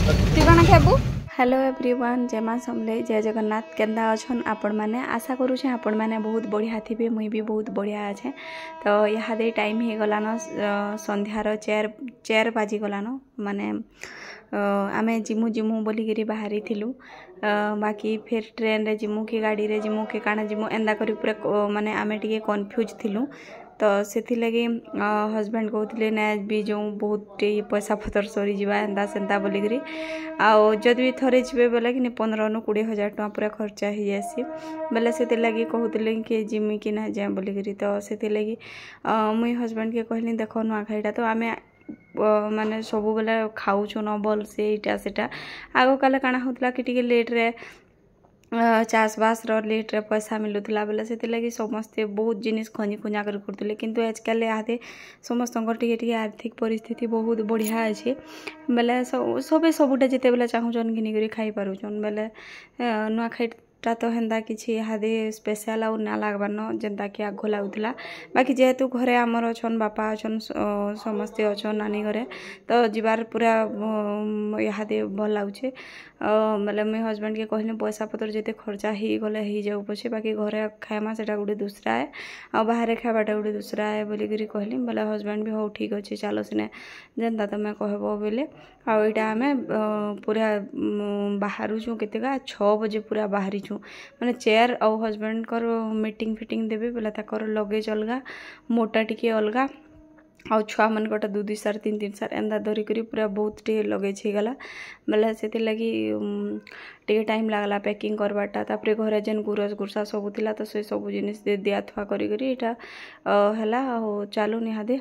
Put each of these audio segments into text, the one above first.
तू कौन खेबू? Hello everyone, जय मां समले, जय जगन्नाथ। केंदा अच्छन आपण मैंने? आशा करूँ आपण मैंने बहुत बढ़िया थे। मुई भी बहुत बढ़िया अच्छे। तो यहाँ टाइम हो गलान संध्यार 4 बाजी गलान। माने आमे जिमु जिमु बोलिकी बाहरी थिलु। बाकी फिर ट्रेन रे जिमु कि गाड़ी रे जिमु कि काना जिमु एंदा करी पूरा माने आमे टिके कन्फ्यूज थिलु। तो से लगी हजबैंड कहते ना भी जो बहुत पैसा पतर सरी जावा एंता सेंता बोलिकी आउ जदि भी थरे जी बोले कि 15,000-20,000 टଙ୍କା पूरा खर्चा हो जासी बोले से लगी कहते कि जिमी कि ना जाए बोलिकी। तो से लगी मुई हजबैंड के कहली देख नुआखाईटा तो आम माने सब बेले खाऊचु न भल से इटा सेटा आग काले काना होता कि टिके लेट्रे चाषबास लेट्रे पैसा मिलूला बोले से लगी समस्ते बहुत जिनिस खंजी खुंजा करते किंतु आजकल इहादे समस्त टे आर्थिक परिस्थिति बहुत बढ़िया अच्छे बोले सबे सबुटा जिते बेले चाहून घिनिक खाई पारुचन बोले नुआखाईटा तो हेन्ता किसी इहादे स्पेशल आउ ना लागबान जेनता कि आग लगुला। बाकी जेहेतु घरे आमर अच्छन बापा अच्छन समस्ते अच्छन नानी घरे तो जीवार पूरा इहादे भल लगुचे। मतलब मुझे हजबैंड के कहली पैसा पतर जिते खर्चा हो गले हो जाऊ पछे बाकी घरे खाइमा से गोटे दूसरा है आ बाहर खावाटा गोटे दूसरा है बोलिकी कहली बोले हजबैंड भी हो ठीक अच्छे चलो सिने जेनता तुम्हें कहब बोले आईटा आम पूरा बाहर छूँ केतेका 6 बजे पूरा बाहरी छूँ माने चेयर आउ हजबैंड कर मीटिंग फिटिंग देवे बोले ताकर लगेज अलगा मोटा टिके अलगा आउ छुआ मन गोटे 2 सार 3 सार एंदा धरिक पूरा बहुत टे लगेज हो गला बोले से लगी टे टाइम लगला पैकिंग करवाटा तापर घरे जेन गुरस गुरसा सब थिला तो से सब जिनिस दिया थुआ करी इटा हैला चलो निहादे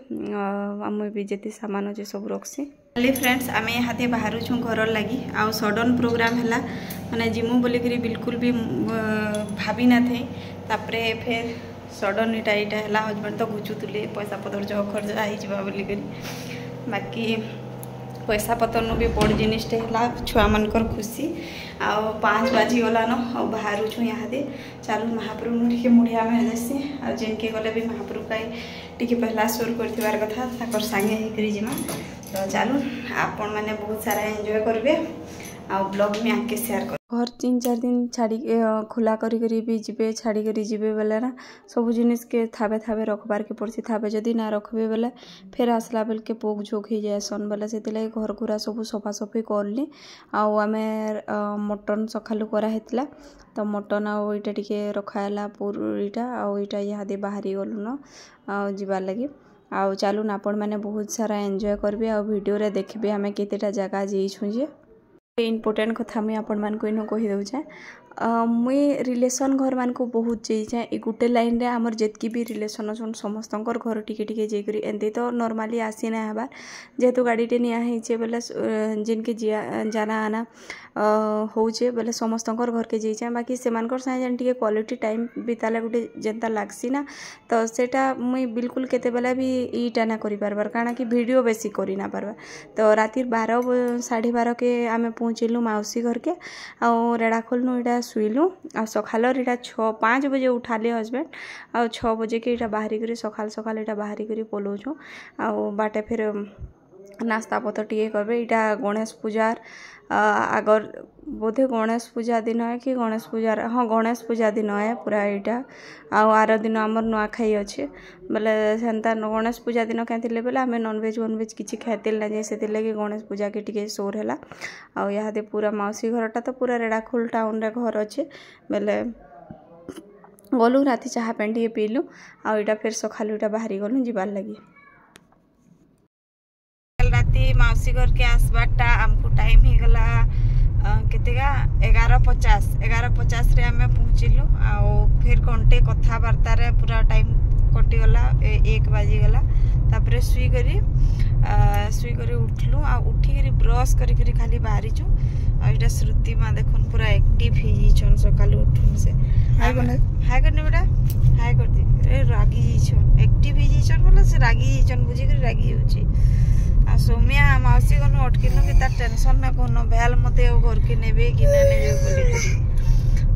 आम भी जेती सामान अच्छे सब रखसी। हेलो फ्रेंड्स, आम इहादे बाहर छूँ घर लगी आउ सडन प्रोग्राम है माने जिमु बोलिकी बिल्कुल भी भाभी ना थे तापरे फिर सडन इटा है हजबैंड तो घुचुले पैसा पतर जो खर्चा हो बोलिक बाकी पैसा पतर भी बड़ जिनिसटे है छुआ मनकर खुशी आउ 5 बाजी गलान आ बाहर छूँ इहादे चलो महाप्रभु टे मुढ़िया में देसी आ जिनके गले भी महाप्रभु का टी पहला सुर कर कथा सागे होकर तो चलो आपण मैंने बहुत सारा एंजॉय करेंगे आ ब्लॉग में आके शेयर कर घर 3-4 दिन छाड़ी खुला करी भी जीवे छाड़ी करी जीवे बेले ना सब जिनिस के थाबे थाबे रखबार के पड़सी थाबे जदि ना रखबे बेले फिर आसला बेल के पोक झोक हो जाएसन बोले से घर घुरा सब सफा सफी करली आउ आमे मटन सखालु करा हेतला तो मटन आउ इटा टिके रखाला पूरीटा आउ इटा इहादे बाहरी गलु न आउ जीवार लगी आउ चलून आपण मैंने बहुत सारा एंजॉय करबे आ वीडियो रे देखबे आमे केतेटा जगह जेइछु जे इम्पोर्टेंट कथा मुई आपण मान को इनो कहि दउछे। मुई रिलेशन घर मान को बहुत जाइछे ए गुटे लाइन रे हमर जेतकी भी रिलेशन अछन समस्तंकर घर टिके टिके जे करी एंते तो नॉर्मली आसी ना हबार जेतु गाड़ी टे निया हिचे बोले जिनके जाना आना होचे बोले समस्तंकर घर के जाइछे बाकी सेमानकर साथे जन टिके क्वालिटी टाइम बिताले गुटे जेंता लागसी ना तो सेटा मुई बिल्कुल केते बेला भी ईटा ना करि पारबार काना कि वीडियो बेसी करि ना पारबा। तो राती 12-12:30 के आमे पहुँचलु मौसी घर के आ रेड़ा खोलनु इटा शुइलु आ सखालर इटा 5 बजे उठाले हजबैंड आ 6 बजे के इटा बाहरी करी सकाल इटा बाहरी करी पलोछु आ बाटे फिर नास्ता पतर टिके करबे इटा गणेश पूजार आगर बोधे गणेश पूजा दिन है कि गणेश पूजा हाँ गणेश पूजा दिन है पूरा यहाँ आर दिन आमर नुआखाई अच्छे बोले सेन्ता गणेश पूजा दिन क्या बोले आम नॉनवेज वनवेज किसी खाते ना जाए से लगे गणेश पूजा के टिके सोर है आदे पूरा मौसी घरटा तो पूरा रेड़ाखोल टाउन रे घर अच्छे बोले गलु राति चाहा पेन टे पीलु आईटा फिर सकालू इटा बाहरी गलु जीवार लगी राति मौसी घर के आसबाटा आमको टाइम हो गला केतेगा 11:50 रे आमे पहुँचलु आ फिर घंटे कथबार्ता रे पूरा टाइम कटिगला 1 बाजी गला तापरे सुई करी उठलु आ उठी ब्रश करी खाली बाहरी छु आ इटा श्रुति मां देखुन पूरा एक्टिव ही छन सकाल उठुन से हाय करने बेटा हाय कर दी ए रागी जी छन एक्टिव ही छन बोले से रागी जी छन बुझी कर रागी होची आ सोमिया मौसी को अटकिनु कि तार टेंशन ना कोनो बेल मते घर के नेबे कि ना नेबे बोली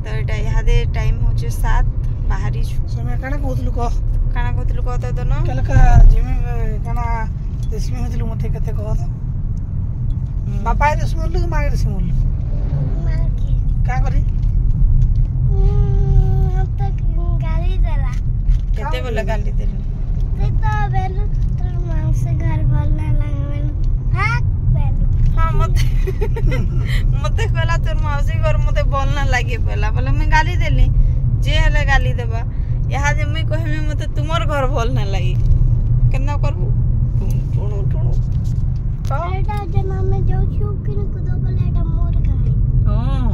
तो एटा इहादे टाइम होचे 7 बाहरी सोमिया काना कहतलु कह तो दोनो कलका जिमी काना देशमी होतलु मते कते कह तो बापा रे सुमल कि मागे रे सुमल का करी गाली देला केते बोले गाली देली तो बेलु तोर मां से घर भल ना लागल हां बेलु हां मते कहला तोर मौसी घर मते बोल ना लागे पहला बोले मैं गाली देली जे हले गाली देबा यहाँ जे मैं कहमे मते तुमर घर बोल ना लागी केना करबू टुणु टुणु एटा जना में जाऊ छु कि कुदो बोले एटा मोर गाय हां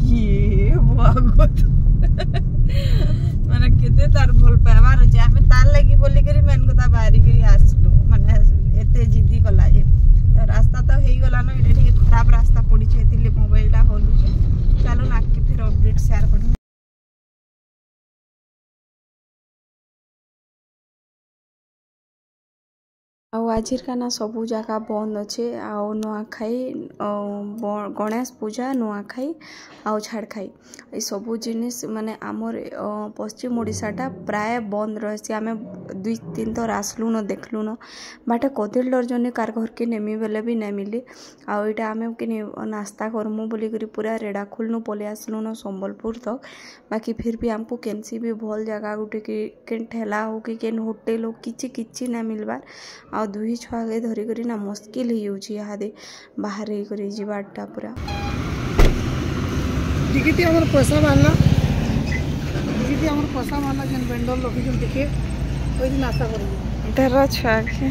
ये भागवत माने केते तार भल पावार जे हमें तार लागी बोली करी मेन कथा बाहरी करी आसलु माने एते जिद्दी कला जे रास्ता तो हेई गला न एटा ठीक खराब रास्ता पड़ी छे एतिले मोबाइलटा होलु छे चलो ना के फिर अपडेट शेयर करू ଆଉ ଆଜିର ନା ସବୁ ଜାଗା ବନ୍ଦ ଅଛେ ଆଉ ନୂଆଖାଇ ଗଣେଶ ପୂଜା ନୂଆଖାଇ ଆଉ ଛାଡ଼ଖାଇ ଏ ସବୁ ଜିନିଷ ମାନେ ଆମର ପଶ୍ଚିମ ଓଡ଼ିଶାଟା ପ୍ରାୟ ବନ୍ଦ ରହିଛି ଆମେ 2-3 ଥର ଆସିଲୁନ ଦେଖିଲୁନ ବାଟେ କଦିଲ ଡରଜନେ କାର ଘରକେ ନେମି ବେଲେ ବି ନାଇଁ ମିଲି ଆଉ ଏଇଟା ଆମେ କି ନାସ୍ତା କରମୁ ବୋଲିକରି ପୁରା ରେଡ଼ାଖୁଲନୁ ପଳେଇ ଆସିଲୁନ ସମ୍ବଲପୁର ତକ ବାକି ଫିର ବି ଆମକୁ କେନ୍ସି ବି ଭଲ ଜାଗା ଗୋଟେ କି କେନ୍ ଠେଲା ହଉ କି କେନ୍ ହୋଟେଲ ହଉ କିଛି ନାଇଁ ମିଲବାର ଆଉ दुई छुआ के धरी करी ना मुश्किल ही यादे बाहर करी जीवाटा पूरा दिखती हमर पैसा मारना दिखती हमर पैसा मारना जन बेंडल लोग जन देखे ओइ दिन आशा करू डर छुआ के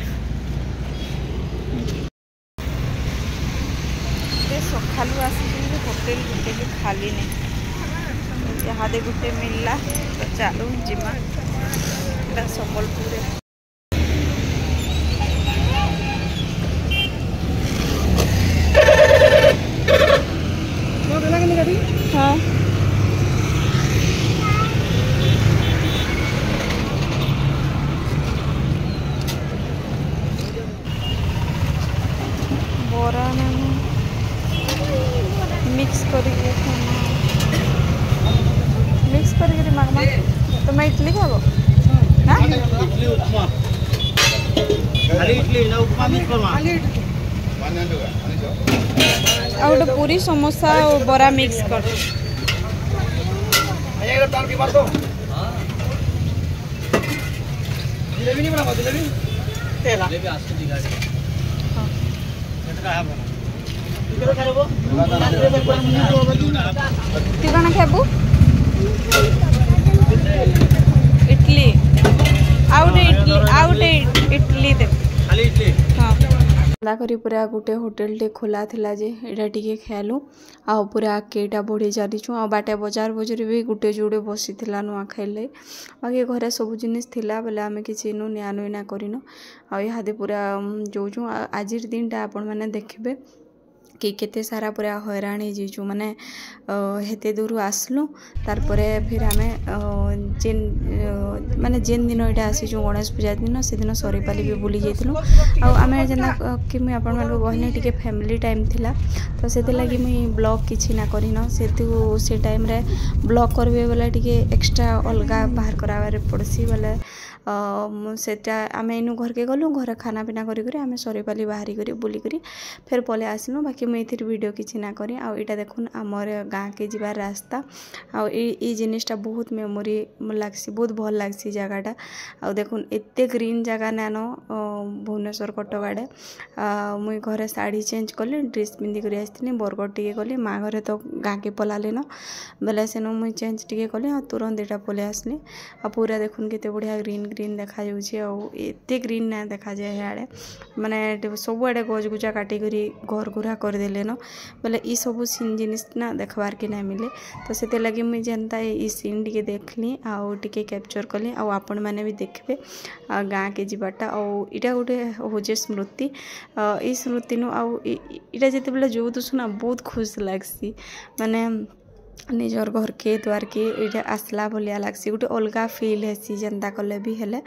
ये सखालु आसी होटल गुटे भी खाली नहीं यहाँ दे गुटे मिलला तो चलो जिमा संबलपुर हाँ बोरा मिक्स करके मागमा तो मैं इडली खाबो ना इडली उपमा खाली इडली ना उपमा मिक्स करवा और पूरी समोसा और बड़ा मिक्स कर जिलेबी नहीं बना जिलेबी तेला जिलेबी आज तो दिखा दे हां एतका है बना इधर खाबो तू कना खाबू इडली आउट इडली दे खाली इडली हां ला करी पूरा गोटे होटेल टे खोला थिला जे एटा टिके खालु आ पूरा केटा बढ़ी जारिछु आ बाटे बाजार बजरी भी गोटे जोड़े बसी थिला नुआ खाइले बाकी घरे सब जिनिस थिला बेले आमे किछि नु न्यानो ना करिनो आ यादे पूरा जोजु आजिर दिनटा आपण माने देखबे कि केते सारा पूरा हैरान हो जीचु माने हेते दूर आसलु तार परे फिर आमे जेन माने जेन दिन एटा आसीचु गणेश पूजा दिन से दिन सरीपाली भी बुली जेतलु आ आमे जना कि मैं आपण मानको कहने टिके फैमिली टाइम थिला तो सेते लागि मैं ब्लॉग किछि ना करिनो से टाइम रे ब्लॉग करबे वाला टिके एक्स्ट्रा अलगा बाहर करावे पड़सी वाला सेटा आमे इनु घर के गलु घर खाना पीना करी करी आमे सरीपाली बाहरी करी बुली करी फिर पले आसनु बाकी मैं इथिर वीडियो किछि ना करी आ एटा देखुन हमर गाँ के जीवार रास्ता आ ई जिनिसटा बहुत मेमोरी लागसी बहुत भल लागसी जगहटा आ देखुन एते ग्रीन जगह नानो भुवनेश्वर कटक आड़े मुई घरे साड़ी चेंज कली ड्रेस पिंधि करी आसथिनी बरगढ़ टिके गली माँ घरे तो गाँ के पलाले न बेले सेनो मुई चेंज टिके कली आ तुरंत एटा पले आसली आ पूरा देखुन केते बढ़िया ग्रीन ग्रीन देखा जाउछि आ एते ग्रीन ना देखा जाए आड़े माने सब आड़े गज गुजा काटी करी घर घुरा कर देले न बोले ई सब सीन जिनिस ना देखबार के ना मिले तो सेते लगी मुई जनता ई सीन टिके देखली आ टिके कैप्चर कली आ आपण माने भी देखबे गाँ के जीवाटा आ इटा गोटे होजे स्मृति ई स्मृति नु आ इटा जेते बेले जो सुना बहुत खुश लागसी माने निजर घर के द्वार के ये आसला भलिया लगसी गोटे अलगा फिल हेसी जेनता कले भी हेले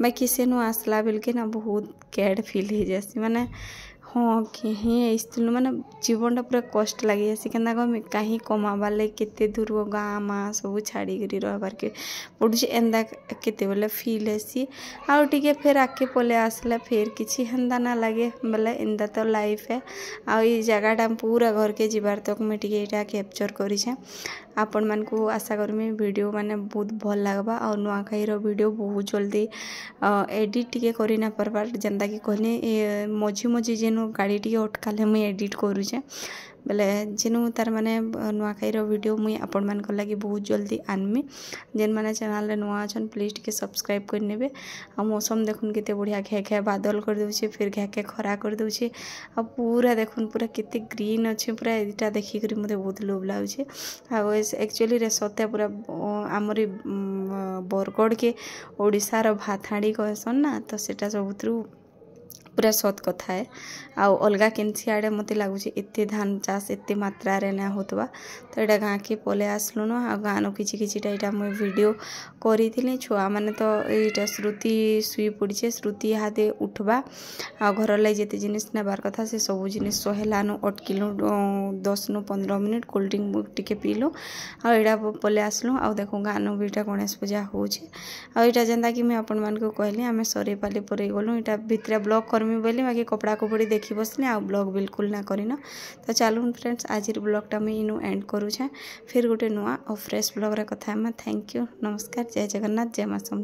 बाकी सेनु आसला बेल के ना बहुत कैड फिल हो जासी माने हाँ कहीं आइलु माने जीवनटा पूरा कष्ट लगी आसी केना कमी कहीं कमाबार लगे केते दूर गाँ माँ सब छाड़ी रहबार के पड़ुछ एंदा केते बेले फील हेसी आउ टिके फेर आके पले आसला फिर किसी हेन्दा ना लगे बोले एंदा तो लाइफ है आ जगहटा पूरा घर के जीवार तक मुझे टिके कैप्चर करें आपण मान को आशा करमी वीडियो माने बहुत भल लगवा और नुआखाई वीडियो बहुत जल्दी एडिट टिके करी ना परबार जेंता कि कहनी मझी मझी जेनु गाड़ी टिके अटकाले मुई एडिट करूचे बेले जेनु तार माने नुआखाई वीडियो मुई आपण मान लगी बहुत जल्दी आनमी जेन माने चैनल रे नुआ अछन प्लीज टिके सब्सक्राइब कर नेबे आ मौसम देखुन केते बढ़िया घे घे बादल कर दउछे फिर घे घे खरा कर दउछे आ पूरा देखुन पूरा केते ग्रीन अच्छे पूरा एटा देखि करी मते बहुत लोभ लाउछे आ एक्चुअली रे सत्य पूरा आमरी बरगढ़ के ओडिसा रो भाथाड़ी कहसन ना तो सेटा सबुतरु पूरा सत कथा है आउ अलगा केनसी आड़े मत लगुच एत धान चाष एत मात्रा रे ना होतबा तो यहाँ गाँ के पले आसलुन आ गाँ न किछिटा यहाँ मुझे वीडियो करी छुआ मैंने तो यहाँ श्रुति शुई पड़े श्रुति हादे उठवा आ घर लगे जिते जिनिस नेबार कथा से सब जिनिस सहलानु अटकिलु 10 नु 15 मिनिट कोल्ड ड्रिंक टिके पीलु आ यहाँ पले आसलु आ देखो गाँ न भी गणेश पूजा होचे आ यहाँ जेनता कि मुझे आपण मान को कहली आम सरेपाली पर गलु यहाँ भितर ब्लॉग करमी बोली बाकी कपड़ा कपड़ी देखी बसली आ ब्लॉग बिल्कुल ना करिन तो चलून फ्रेंड्स आज ब्लॉगटा मुझे इनु एंड करूँ फिर गोटे नुआ और फ्रेश ब्लॉग रे कथा थैंक यू नमस्कार जय जगन्नाथ जय माँ समलेई।